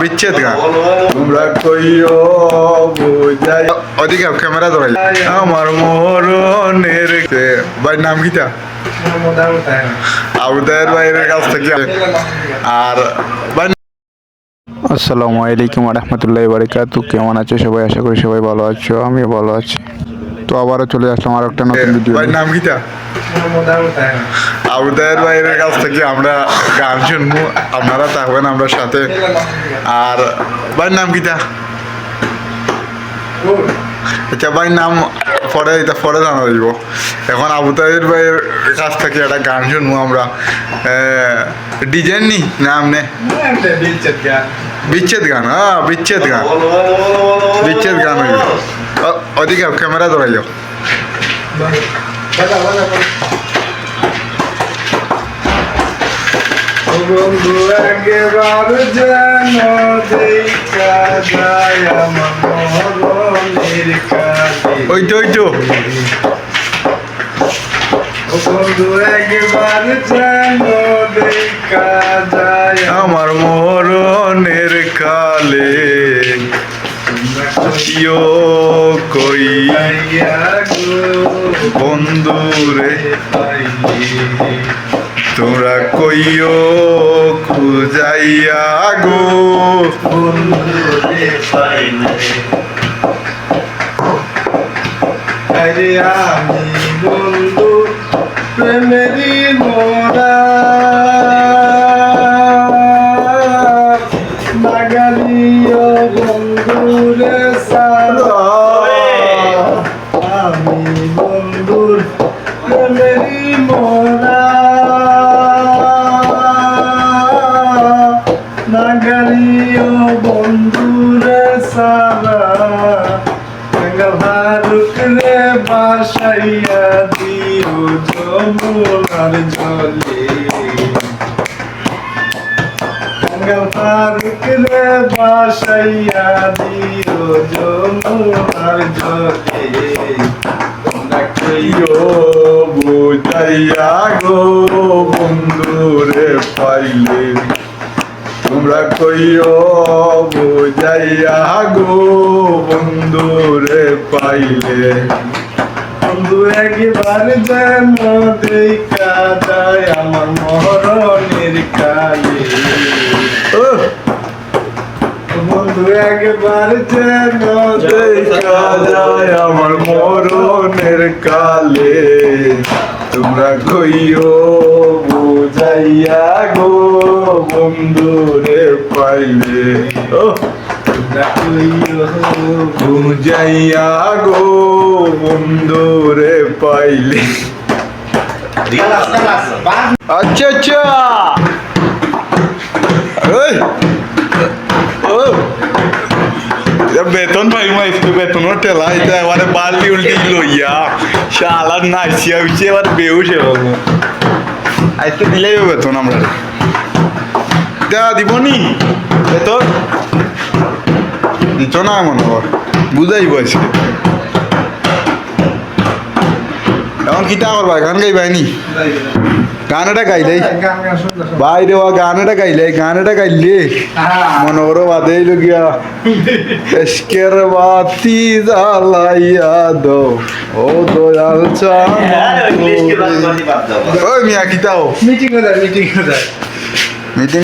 বিচ্ছেদ গান তোমরা কইও বুঝাই ওদিকে ক্যামেরা ধরাই আমার মরণের ভাই নাম কিটা আবুদায়ের ভাইয়ের কাছ থেকে আর ভাই আসসালামু আলাইকুম রহমতুল্লাহি বারাকাতু। কেমন আছো সবাই? আশা করি সবাই ভালো আছো, আমিও ভালো আছি। তো আবারও চলে আসলাম আর একটা নতুন ভিডিও। ভাই নাম কিটা আবুদায়ের ভাইয়ের কাছ থেকে আমরা গান শুনবো, আপনারা থাকবেন আমরা সাথে। আর ভাই নাম কিটা? আচ্ছা ভাই নাম পরে এটা পরে জানা দিব। এখন আবুদায়ের ভাইয়ের কাছ থেকে একটা গান শুনবো আমরা। ডিজাইন নি নাম নে বিচ্ছেদ গান। হ্যাঁ বিচ্ছেদ গান, বিচ্ছেদ গান হইব। ওদিকে ক্যামেরা ধরাইও। বন্ধু একবার যেন দেখা যায় আমার মরণের কাছে। ওইটো বন্ধু একবার যেন দেখা যায় আমার মরণের কালে ইয়ো কই বন্ধু রে তোমরা কইও খুঁজাইয়া গো আরে আমি বন্ধু প্রেমেরই মোরা নাগালিও বন্ধুরে সারা আমি বন্ধুর প্রেমেরই মোরা নাগালিও বন্ধুরে সারা ভারুক রে বাসাইয়া দিও যমুনার জলে ফারুক রে বাসাইয়া দিও যমুনার জলে ইয়ো বুঝাইয়া গো বন্ধু রে পাইলে তোমরা কইও বুঝাইয়া গো বন্ধু রে পাইলে বন্ধু একবার যেন দেখা যায় আমার মরণের কালে বন্ধু একবার যেন দেখা যায় আমার মরণের কালে তোমরা কইও বুঝাইয়া গো বন্ধু রে পাইলে বুঝাইয়া গো বন্ধু রে পাইলে। আচ্ছা আচ্ছা বেতন পাইমা একটু বেতন টেলা এটা এবারে বাল্টি উল্টি লইয়া শালার নাচিয়া উঠছে এবার বেউস এরকম আজকে দিলেই বেতন আমরা দিব নি বেতন দিত না মনে হয় বুঝাইব আজকে। এখন কিতা করবা গান গাইবাই নি? গান এটা গাইলেই বাইরে গান এটা গাইলে মনে করো বাদে গিয়া এসকের বাতি জ্বালাইয়া দো ও দয়াল চাঁদ। ওই মিয়া কিতাও মিটিং কোথায় মিটিং